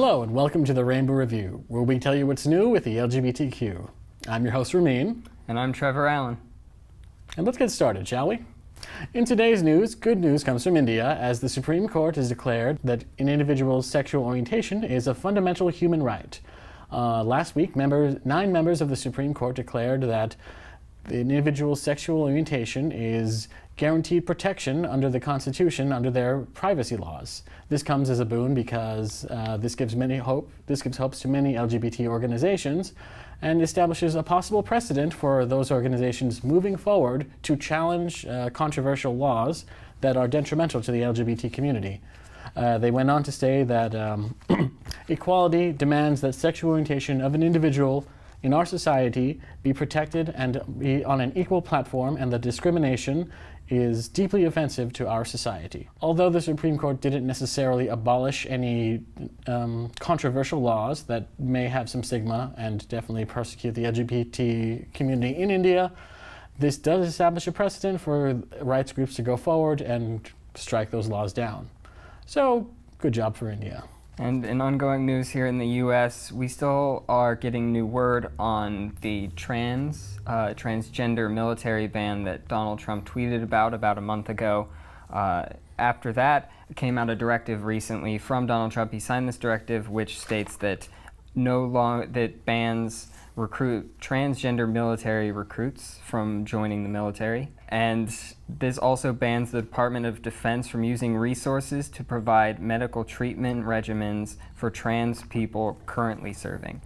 Hello and welcome to the Rainbow Review, where we tell you what's new with the LGBTQ. I'm your host Ramin. And I'm Trevor Allen. And let's get started, shall we? In today's news, good news comes from India, as the Supreme Court has declared that an individual's sexual orientation is a fundamental human right. Last week, 9 members of the Supreme Court declared that the individual's sexual orientation is guaranteed protection under the Constitution under their privacy laws. This comes as a boon because this gives hopes to many LGBT organizations and establishes a possible precedent for those organizations moving forward to challenge controversial laws that are detrimental to the LGBT community. They went on to say that equality demands that sexual orientation of an individual in our society be protected and be on an equal platform, and that discrimination is deeply offensive to our society. Although the Supreme Court didn't necessarily abolish any controversial laws that may have some stigma and definitely persecute the LGBT community in India, this does establish a precedent for rights groups to go forward and strike those laws down. So, good job for India. And in ongoing news here in the U.S., we still are getting new word on the transgender military ban that Donald Trump tweeted about a month ago. After that, came out a directive recently from Donald Trump. He signed this directive, which states that that bans transgender military recruits from joining the military. And this also bans the Department of Defense from using resources to provide medical treatment regimens for trans people currently serving.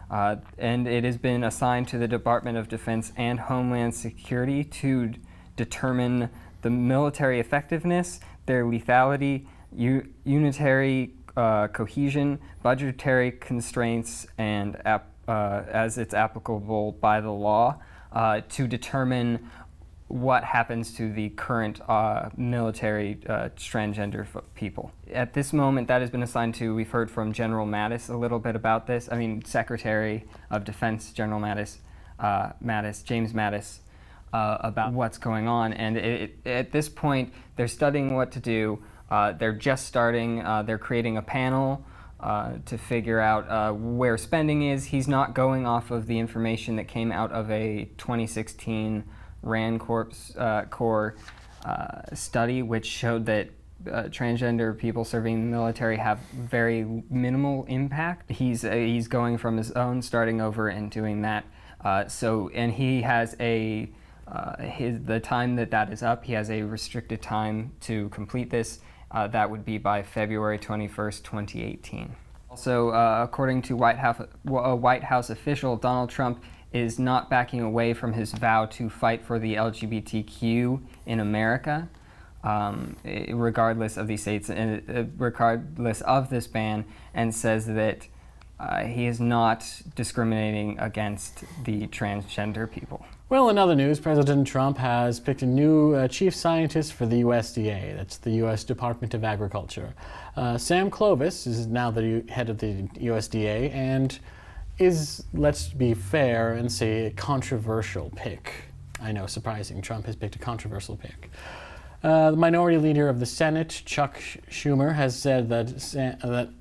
And it has been assigned to the Department of Defense and Homeland Security to determine the military effectiveness, their lethality, unitary cohesion, budgetary constraints, and as it's applicable by the law, to determine what happens to the current military transgender people. At this moment, that has been assigned to, we've heard from General Mattis a little bit about this. Secretary of Defense General James Mattis, about what's going on. And at this point, they're studying what to do. They're just starting, they're creating a panel to figure out where spending is. He's not going off of the information that came out of a 2016 RAND Corps study, which showed that transgender people serving the military have very minimal impact. He's going from his own, starting over and doing that. And he has the time that is up, he has a restricted time to complete this. That would be by February 21st, 2018. Also, according to a White House official, Donald Trump is not backing away from his vow to fight for the LGBTQ in America, regardless of these states and regardless of this ban, and says that he is not discriminating against the transgender people. Well, in other news, President Trump has picked a new chief scientist for the USDA. That's the U.S. Department of Agriculture. Sam Clovis is now the head of the USDA and is, let's be fair and say, a controversial pick. I know, surprising. Trump has picked a controversial pick. The minority leader of the Senate, Chuck Schumer, has said that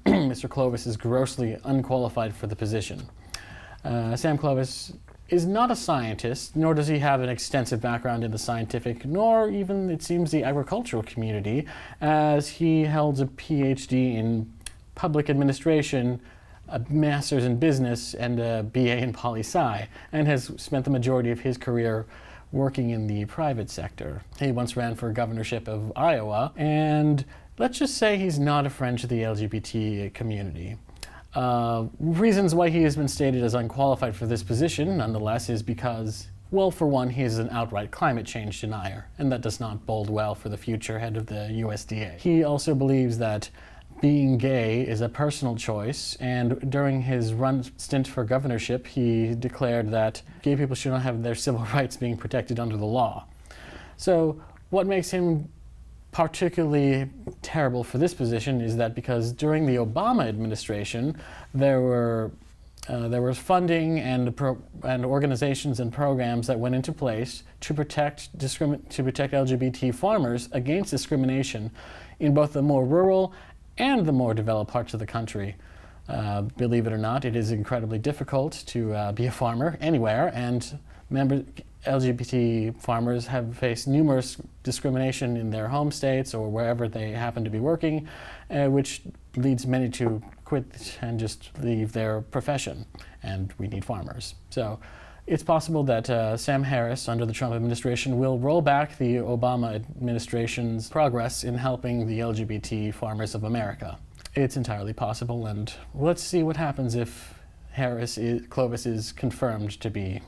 Mr. Clovis is grossly unqualified for the position. Sam Clovis is not a scientist, nor does he have an extensive background in the scientific, nor even, it seems, the agricultural community, as he held a PhD in public administration, a master's in business, and a BA in poli-sci, and has spent the majority of his career working in the private sector. He once ran for governorship of Iowa, and let's just say he's not a friend to the LGBT community. Reasons why he has been stated as unqualified for this position, nonetheless, is because, well, for one, he is an outright climate change denier, and that does not bode well for the future head of the USDA. He also believes that being gay is a personal choice, and during his stint for governorship, he declared that gay people should not have their civil rights being protected under the law. So what makes him particularly terrible for this position is that because during the Obama administration, there was funding and organizations and programs that went into place to protect LGBT farmers against discrimination in both the more rural and the more developed parts of the country. Believe it or not, it is incredibly difficult to be a farmer anywhere, and LGBT farmers have faced numerous discrimination in their home states or wherever they happen to be working, which leads many to quit and just leave their profession, and we need farmers. So it's possible that Sam Harris, under the Trump administration, will roll back the Obama administration's progress in helping the LGBT farmers of America. It's entirely possible, and let's see what happens if Clovis is confirmed to be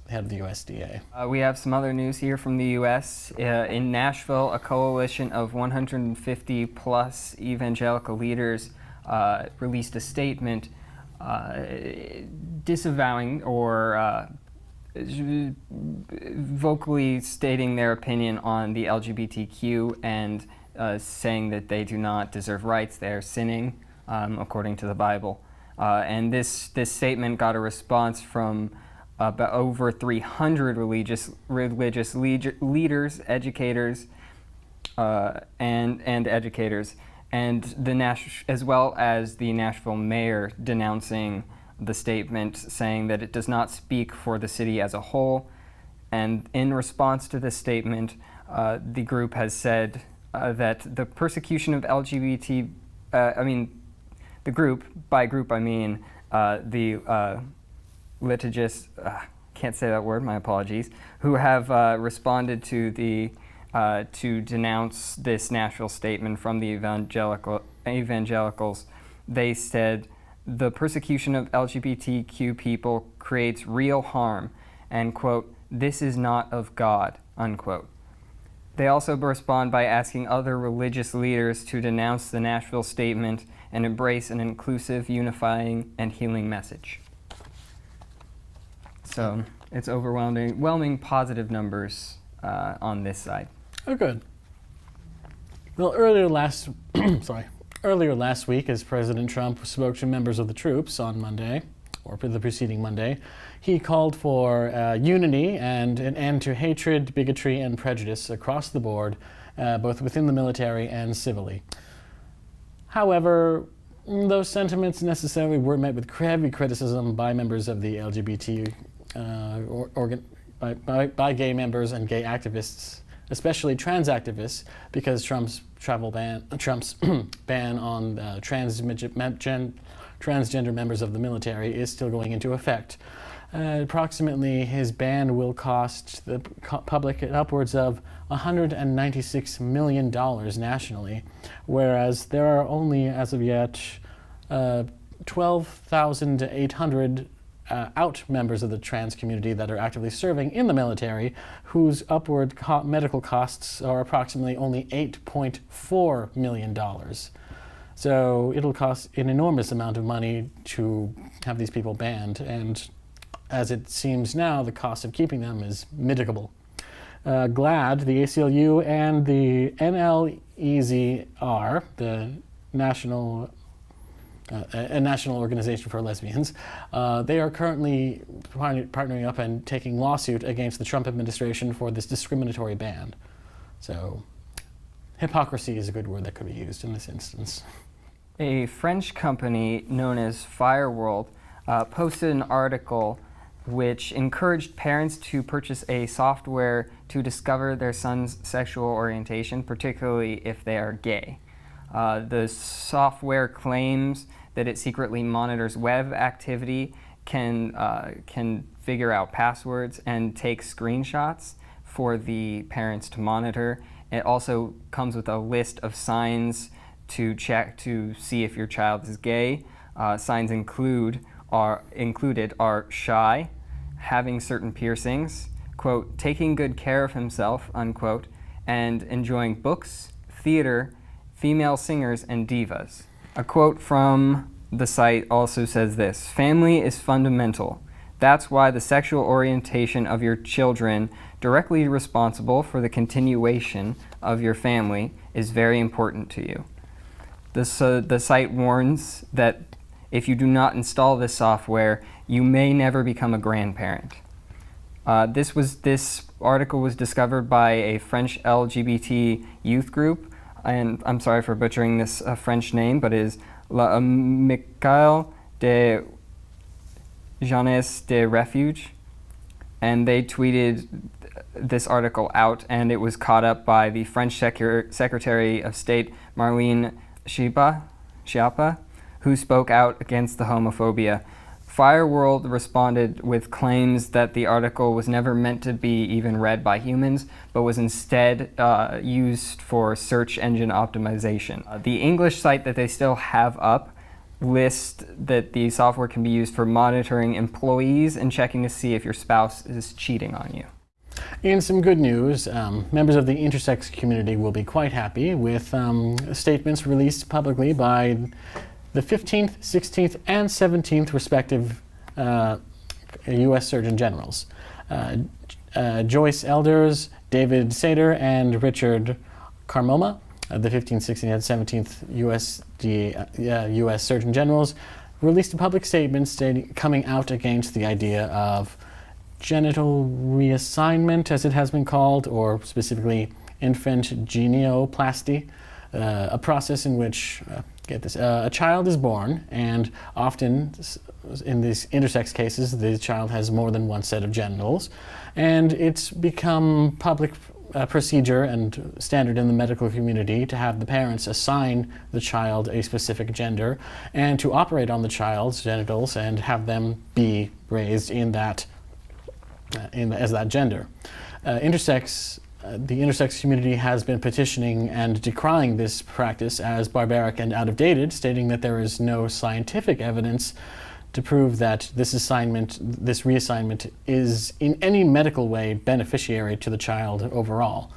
head of the USDA. We have some other news here from the U.S. In Nashville, a coalition of 150 plus evangelical leaders released a statement disavowing or vocally stating their opinion on the LGBTQ and saying that they do not deserve rights. They are sinning, according to the Bible. And this statement got a response from about over 300 religious leaders, educators, and educators, and as well as the Nashville mayor denouncing the statement, saying that it does not speak for the city as a whole. And in response to this statement, the group has said that the persecution of LGBT, the group, by group I mean the litigious, can't say that word, my apologies, who have responded to to denounce this Nashville statement from the evangelicals. They said the persecution of LGBTQ people creates real harm, and quote, "This is not of God," unquote. They also respond by asking other religious leaders to denounce the Nashville statement and embrace an inclusive, unifying, and healing message. So it's overwhelming positive numbers on this side. Oh, good. Well, earlier last week, as President Trump spoke to members of the troops on Monday, or the preceding Monday, he called for unity and an end to hatred, bigotry, and prejudice across the board, both within the military and civilly. However, those sentiments necessarily were met with heavy criticism by members of the LGBT, by gay members and gay activists, especially trans activists, because Trump's ban on transgender members of the military is still going into effect. Approximately, his ban will cost the public upwards of $196 million nationally, whereas there are only, as of yet, 12,800 out members of the trans community that are actively serving in the military, whose upward medical costs are approximately only $8.4 million. So it'll cost an enormous amount of money to have these people banned, and as it seems now, the cost of keeping them is mitigable. GLAAD, the ACLU, and the NLEZR, the National Organization for Lesbians, they are currently partnering up and taking lawsuit against the Trump administration for this discriminatory ban. So hypocrisy is a good word that could be used in this instance. A French company known as Fireworld posted an article which encouraged parents to purchase a software to discover their son's sexual orientation, particularly if they are gay. The software claims that it secretly monitors web activity, can figure out passwords, and take screenshots for the parents to monitor. It also comes with a list of signs to check to see if your child is gay. Signs included are shy, having certain piercings, quote, taking good care of himself, unquote, and enjoying books, theater, female singers, and divas. A quote from the site also says this: "Family is fundamental. That's why the sexual orientation of your children, directly responsible for the continuation of your family, is very important to you." The site warns that if you do not install this software, you may never become a grandparent. This article was discovered by a French LGBT youth group, and I'm sorry for butchering this French name, but it is La Amicale de Jeunesse de Refuge, and they tweeted this article out, and it was caught up by the French Secretary of State Marlene Schiappa, who spoke out against the homophobia. Fireworld responded with claims that the article was never meant to be even read by humans, but was instead used for search engine optimization. The English site that they still have up lists that the software can be used for monitoring employees and checking to see if your spouse is cheating on you. In some good news, members of the intersex community will be quite happy with statements released publicly by the 15th, 16th, and 17th respective U.S. Surgeon Generals. Joyce Elders, David Sater, and Richard Carmona, the 15th, 16th, and 17th U.S. Surgeon Generals, released a public statement coming out against the idea of genital reassignment, as it has been called, or specifically infant genioplasty, a process in which, a child is born, and often in these intersex cases, the child has more than one set of genitals, and it's become public procedure and standard in the medical community to have the parents assign the child a specific gender and to operate on the child's genitals and have them be raised in that as that gender. The intersex community has been petitioning and decrying this practice as barbaric and outdated, stating that there is no scientific evidence to prove that this reassignment is in any medical way beneficiary to the child overall.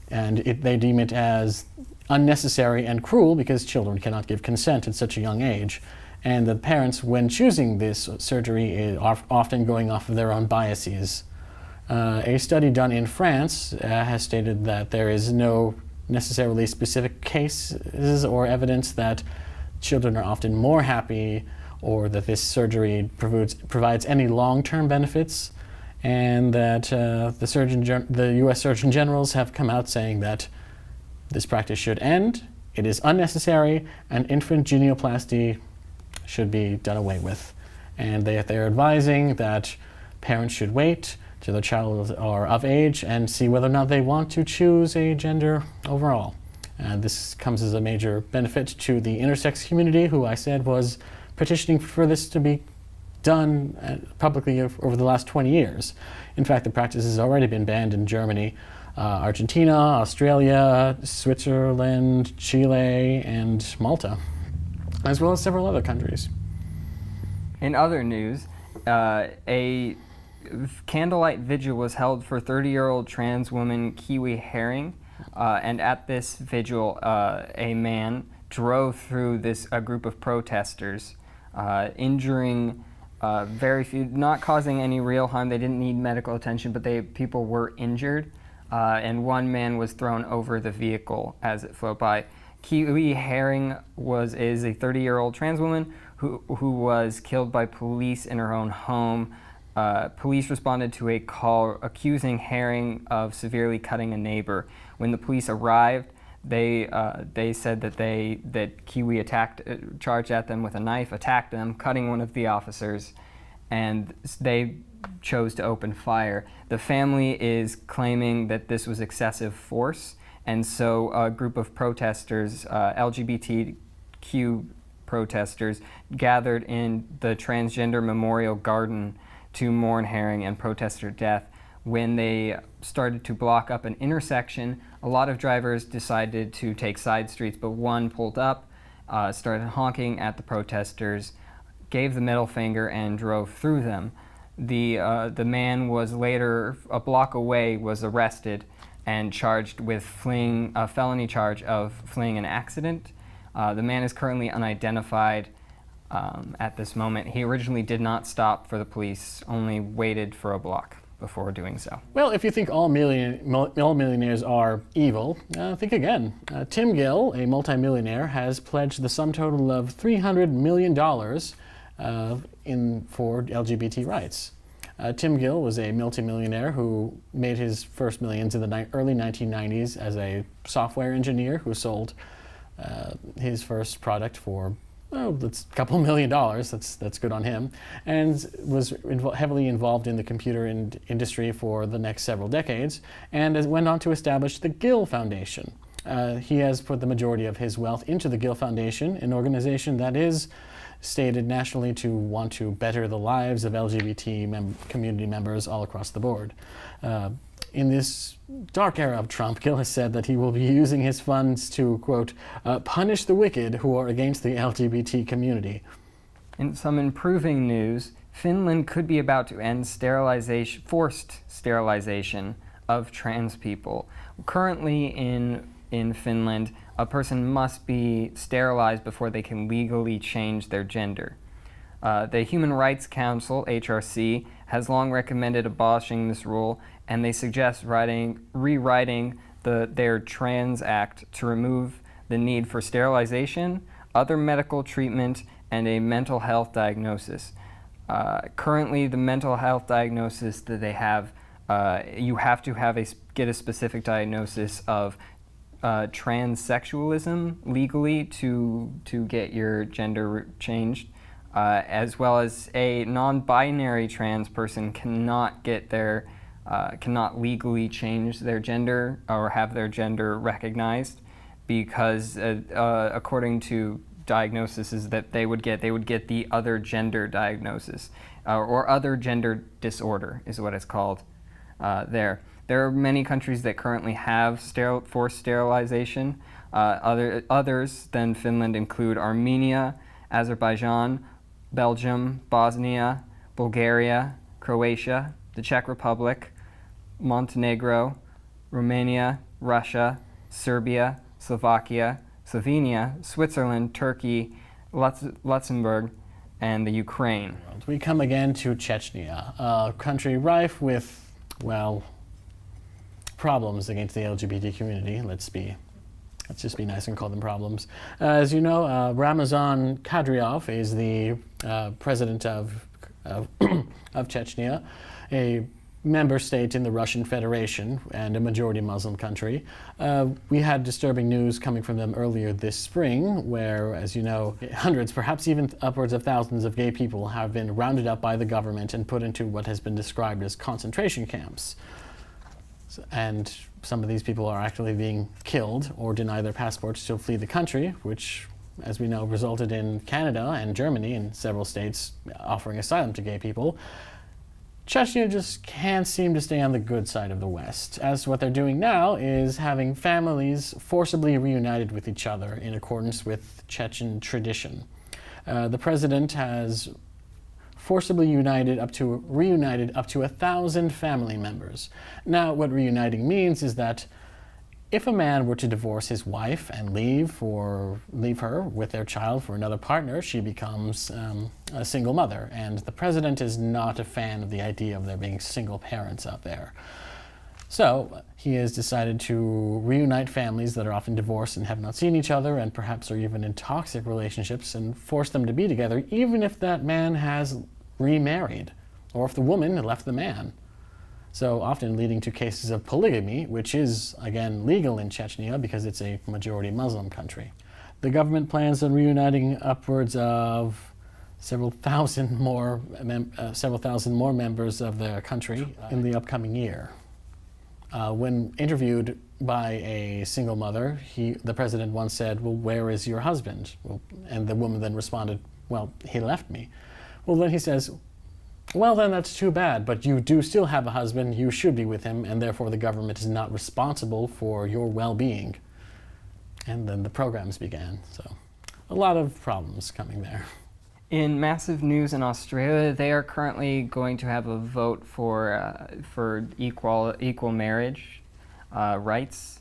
And they deem it as unnecessary and cruel because children cannot give consent at such a young age. And the parents, when choosing this surgery, are often going off of their own biases. A study done in France has stated that there is no necessarily specific cases or evidence that children are often more happy or that this surgery provides any long-term benefits, and that the U.S. Surgeon Generals have come out saying that this practice should end, it is unnecessary, and infant genioplasty should be done away with. And they're advising that parents should wait till the child are of age and see whether or not they want to choose a gender overall. And this comes as a major benefit to the intersex community, who I said was petitioning for this to be done publicly over the last 20 years. In fact, the practice has already been banned in Germany, Argentina, Australia, Switzerland, Chile, and Malta, as well as several other countries. In other news, a candlelight vigil was held for 30-year-old trans woman Kiwi Herring, and at this vigil, a man drove through a group of protesters, injuring very few, not causing any real harm. They didn't need medical attention, but people were injured, and one man was thrown over the vehicle as it flew by. Kiwi Herring is a 30-year-old trans woman who was killed by police in her own home. Police responded to a call accusing Herring of severely cutting a neighbor. When the police arrived, they said that Kiwi charged at them with a knife, attacked them, cutting one of the officers, and they chose to open fire. The family is claiming that this was excessive force, and so a group of protesters, LGBTQ protesters, gathered in the Transgender Memorial Garden to mourn Herring and protest her death. When they started to block up an intersection, a lot of drivers decided to take side streets, but one pulled up, started honking at the protesters, gave the middle finger, and drove through them. The man was later, a block away, was arrested and charged with a felony charge of fleeing an accident. The man is currently unidentified at this moment. He originally did not stop for the police, only waited for a block before doing so. Well, if you think all millionaires are evil, think again. Tim Gill, a multimillionaire, has pledged the sum total of $300 million for LGBT rights. Tim Gill was a multimillionaire who made his first millions in the early 1990s as a software engineer who sold his first product for oh, that's a couple $1 million. That's good on him, and was heavily involved in the computer industry for the next several decades, and went on to establish the Gill Foundation. He has put the majority of his wealth into the Gill Foundation, an organization that is stated nationally to want to better the lives of LGBT community members all across the board. In this dark era of Trump, Gill has said that he will be using his funds to, quote, punish the wicked who are against the LGBT community. In some improving news, Finland could be about to end forced sterilization of trans people. Currently in Finland, a person must be sterilized before they can legally change their gender. The Human Rights Council, HRC, has long recommended abolishing this rule, and they suggest rewriting their Trans Act to remove the need for sterilization, other medical treatment, and a mental health diagnosis. Currently, the mental health diagnosis that they have, you have to get a specific diagnosis of transsexualism legally to get your gender changed. As well as a non-binary trans person cannot legally change their gender or have their gender recognized, because according to diagnoses that they would get the other gender diagnosis, or other gender disorder is what it's called there. There are many countries that currently have forced sterilization. Others than Finland include Armenia, Azerbaijan, Belgium, Bosnia, Bulgaria, Croatia, the Czech Republic, Montenegro, Romania, Russia, Serbia, Slovakia, Slovenia, Switzerland, Turkey, Luxembourg, and the Ukraine. We come again to Chechnya, a country rife with, well, problems against the LGBT community. Let's just be nice and call them problems. As you know, Ramazan Kadyrov is the president of Chechnya, a member state in the Russian Federation and a majority Muslim country. We had disturbing news coming from them earlier this spring, where, as you know, hundreds, perhaps even upwards of thousands of gay people have been rounded up by the government and put into what has been described as concentration camps. And some of these people are actually being killed or deny their passports to flee the country, which, as we know, resulted in Canada and Germany and several states offering asylum to gay people. Chechnya just can't seem to stay on the good side of the West, as what they're doing now is having families forcibly reunited with each other in accordance with Chechen tradition. The president has forcibly reunited up to 1,000 family members. Now, what reuniting means is that if a man were to divorce his wife and leave her with their child for another partner, she becomes a single mother. And the president is not a fan of the idea of there being single parents out there. So he has decided to reunite families that are often divorced and have not seen each other and perhaps are even in toxic relationships, and force them to be together, even if that man has remarried or if the woman had left the man. So often leading to cases of polygamy, which is, again, legal in Chechnya because it's a majority Muslim country. The government plans on reuniting upwards of several thousand more members of the country in the upcoming year. When interviewed by a single mother, the president once said, "Well, where is your husband?" And the woman then responded, "Well, he left me." Well, then he says, "Well, then that's too bad, but you do still have a husband, you should be with him, and therefore the government is not responsible for your well-being." And then the programs began. So a lot of problems coming there. In massive news in Australia, they are currently going to have a vote for equal marriage rights.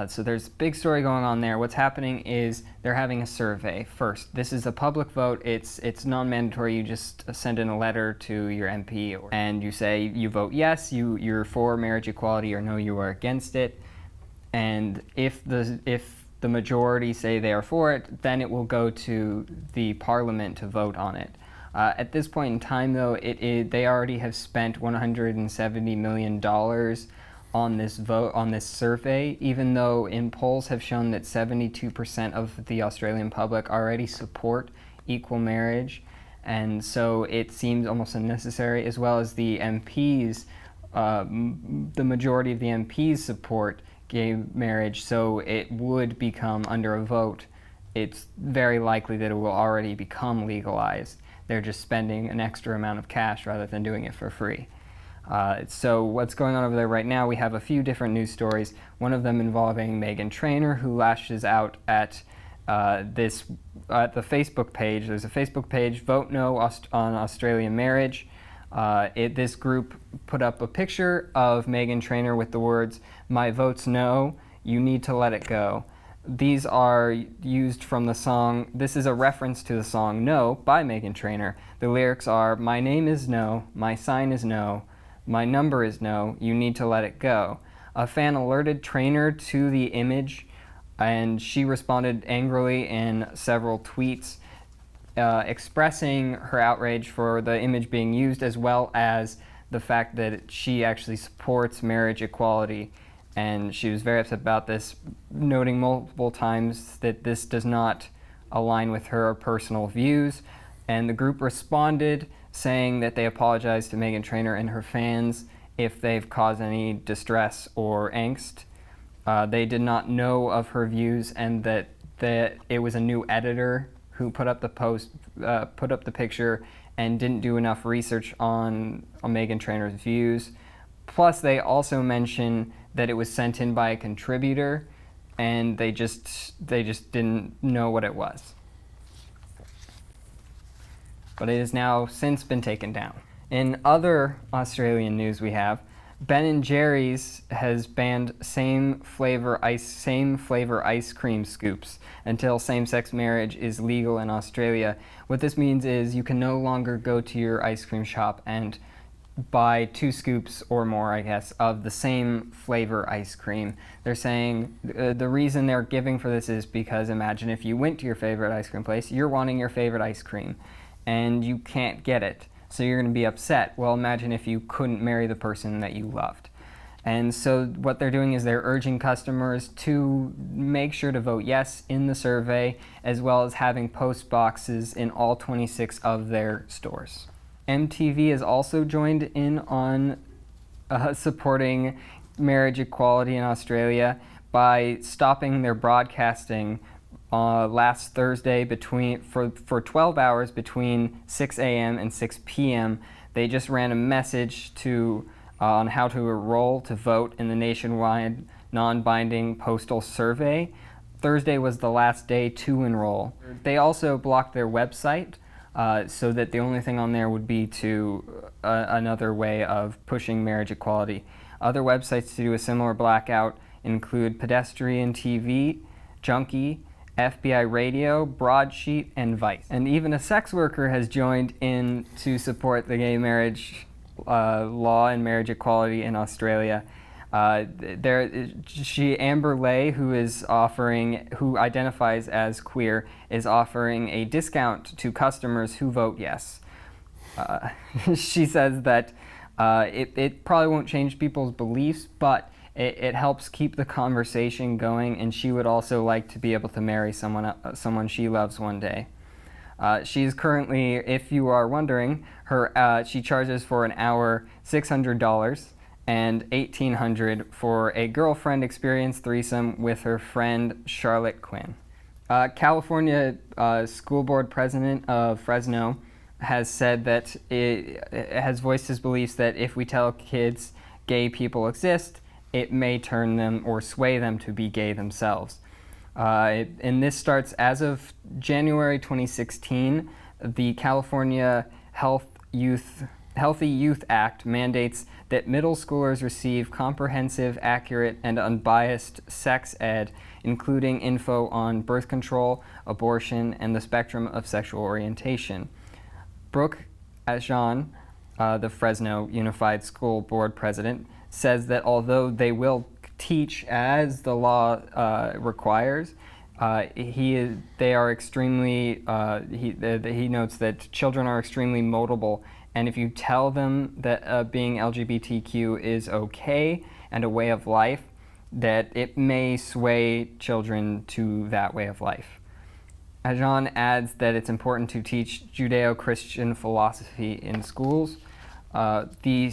So there's a big story going on there. What's happening is they're having a survey first. This is a public vote. It's non-mandatory. You just send in a letter to your MP and you say you vote yes, you're for marriage equality, or no, you are against it. And if the majority say they are for it, then it will go to the parliament to vote on it. At this point in time, though, they already have spent $170 million on this vote, on this survey, even though in polls have shown that 72% of the Australian public already support equal marriage. And so it seems almost unnecessary, as well as the MPs, the majority of the MPs support gay marriage, so it would become, under a vote, it's very likely that it will already become legalized. They're just spending an extra amount of cash rather than doing it for free. So what's going on over there right now, we have a few different news stories, one of them involving Meghan Trainor, who lashes out at the Facebook page. There's a Facebook page, Vote No on Australian Marriage. This group put up a picture of Meghan Trainor with the words, "My vote's no, you need to let it go." These are used from the song, this is a reference to the song No by Meghan Trainor. The lyrics are, "My name is no, my sign is no, my number is no, you need to let it go." A fan alerted Trainor to the image, and she responded angrily in several tweets, expressing her outrage for the image being used, as well as the fact that she actually supports marriage equality. And she was very upset about this, noting multiple times that this does not align with her personal views. And the group responded, saying that they apologize to Meghan Trainor and her fans if they've caused any distress or angst. They did not know of her views, and that it was a new editor who put up the post, put up the picture, and didn't do enough research on Meghan Trainor's views. Plus, they also mention that it was sent in by a contributor, and they just didn't know what it was. But it has now since been taken down. In other Australian news, we have Ben & Jerry's has banned same flavor ice cream scoops until same-sex marriage is legal in Australia. What this means is you can no longer go to your ice cream shop and buy 2 scoops or more, I guess, of the same flavor ice cream. They're saying the reason they're giving for this is because imagine if you went to your favorite ice cream place, you're wanting your favorite ice cream, and you can't get it. So you're going to be upset. Well, imagine if you couldn't marry the person that you loved. And so what they're doing is they're urging customers to make sure to vote yes in the survey, as well as having post boxes in all 26 of their stores. MTV has also joined in on supporting marriage equality in Australia by stopping their broadcasting last Thursday for 12 hours between 6 a.m. and 6 p.m. They just ran a message on how to enroll to vote in the nationwide non-binding postal survey. Thursday was the last day to enroll. They also blocked their website so that the only thing on there would be another way of pushing marriage equality. Other websites to do a similar blackout include Pedestrian TV, Junkie, FBI Radio, Broadsheet, and Vice. And even a sex worker has joined in to support the gay marriage law and marriage equality in Australia. Amber Lay, who identifies as queer, is offering a discount to customers who vote yes. She says that it probably won't change people's beliefs, but it helps keep the conversation going, and she would also like to be able to marry someone she loves one day. She's currently, if you are wondering, she charges for an hour $600 and $1,800 for a girlfriend experience threesome with her friend Charlotte Quinn. California school board president of Fresno has said that it has voiced his beliefs that if we tell kids gay people exist, it may turn them or sway them to be gay themselves. And this starts as of January 2016. The California Healthy Youth Act mandates that middle schoolers receive comprehensive, accurate, and unbiased sex ed, including info on birth control, abortion, and the spectrum of sexual orientation. Brooke Ajan, the Fresno Unified School Board president, says that although they will teach as the law requires, he notes that children are extremely moldable, and if you tell them that being LGBTQ is okay, and a way of life, that it may sway children to that way of life. Ajan adds that it's important to teach Judeo-Christian philosophy in schools. The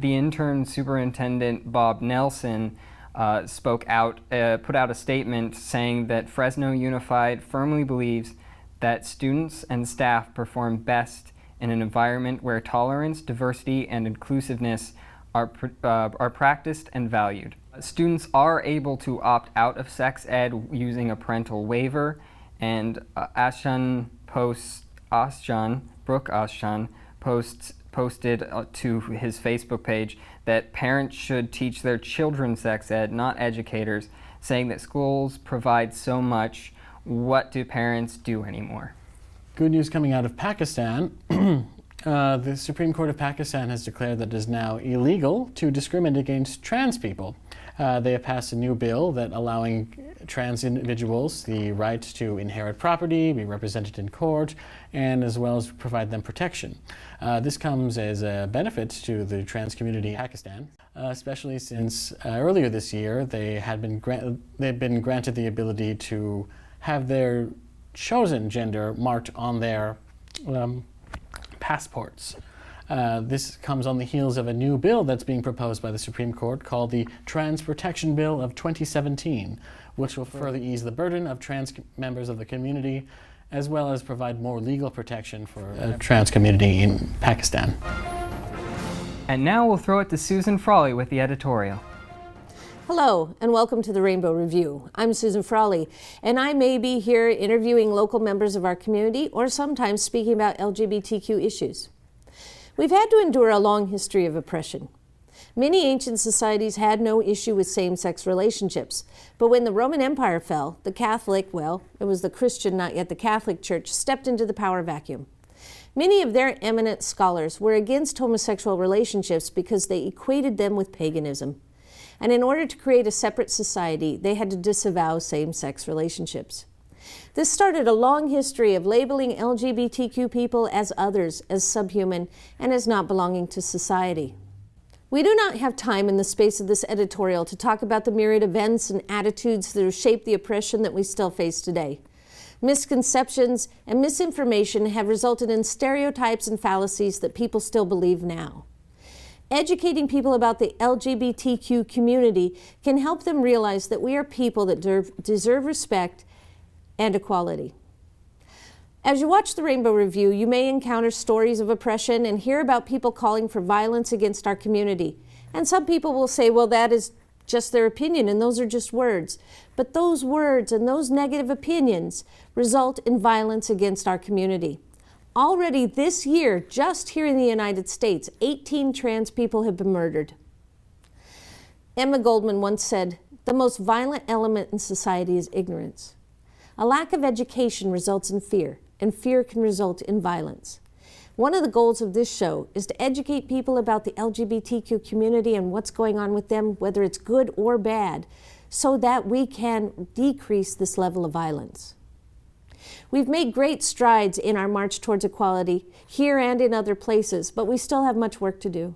intern superintendent, Bob Nelson, put out a statement saying that Fresno Unified firmly believes that students and staff perform best in an environment where tolerance, diversity, and inclusiveness are practiced and valued. Students are able to opt out of sex ed using a parental waiver, and Brooke Ashjan posted to his Facebook page that parents should teach their children sex ed, not educators, saying that schools provide so much. What do parents do anymore? Good news coming out of Pakistan. The Supreme Court of Pakistan has declared that it is now illegal to discriminate against trans people. They have passed a new bill that allowing trans individuals the right to inherit property, be represented in court, and as well as provide them protection. This comes as a benefit to the trans community in Pakistan, especially since earlier this year they've been granted the ability to have their chosen gender marked on their passports. This comes on the heels of a new bill that's being proposed by the Supreme Court called the Trans Protection Bill of 2017, which will further ease the burden of trans members of the community, as well as provide more legal protection for the trans community in Pakistan. And now we'll throw it to Susan Frawley with the editorial. Hello, and welcome to the Rainbow Review. I'm Susan Frawley, and I may be here interviewing local members of our community or sometimes speaking about LGBTQ issues. We've had to endure a long history of oppression. Many ancient societies had no issue with same-sex relationships, but when the Roman Empire fell, the Catholic, well, it was the Christian, not yet the Catholic Church, stepped into the power vacuum. Many of their eminent scholars were against homosexual relationships because they equated them with paganism. And in order to create a separate society, they had to disavow same-sex relationships. This started a long history of labeling LGBTQ people as others, as subhuman, and as not belonging to society. We do not have time in the space of this editorial to talk about the myriad events and attitudes that have shaped the oppression that we still face today. Misconceptions and misinformation have resulted in stereotypes and fallacies that people still believe now. Educating people about the LGBTQ community can help them realize that we are people that deserve respect and equality. As you watch the Rainbow Review, you may encounter stories of oppression and hear about people calling for violence against our community. And some people will say, well, that is just their opinion and those are just words. But those words and those negative opinions result in violence against our community. Already this year, just here in the United States, 18 trans people have been murdered. Emma Goldman once said, "The most violent element in society is ignorance. A lack of education results in fear, and fear can result in violence." One of the goals of this show is to educate people about the LGBTQ community and what's going on with them, whether it's good or bad, so that we can decrease this level of violence. We've made great strides in our march towards equality, here and in other places, but we still have much work to do.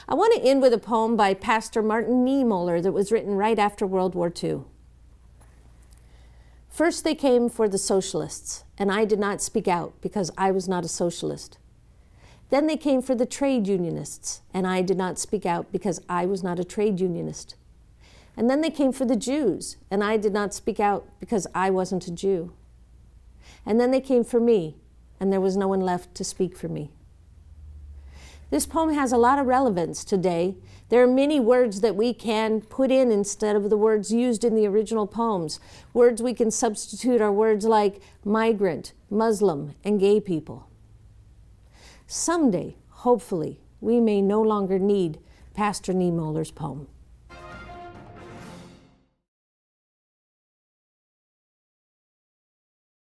I want to end with a poem by Pastor Martin Niemöller that was written right after World War II. First they came for the socialists, and I did not speak out because I was not a socialist. Then they came for the trade unionists, and I did not speak out because I was not a trade unionist. And then they came for the Jews, and I did not speak out because I wasn't a Jew. And then they came for me, and there was no one left to speak for me. This poem has a lot of relevance today. There are many words that we can put in instead of the words used in the original poems. Words we can substitute are words like migrant, Muslim, and gay people. Someday, hopefully, we may no longer need Pastor Niemöller's poem.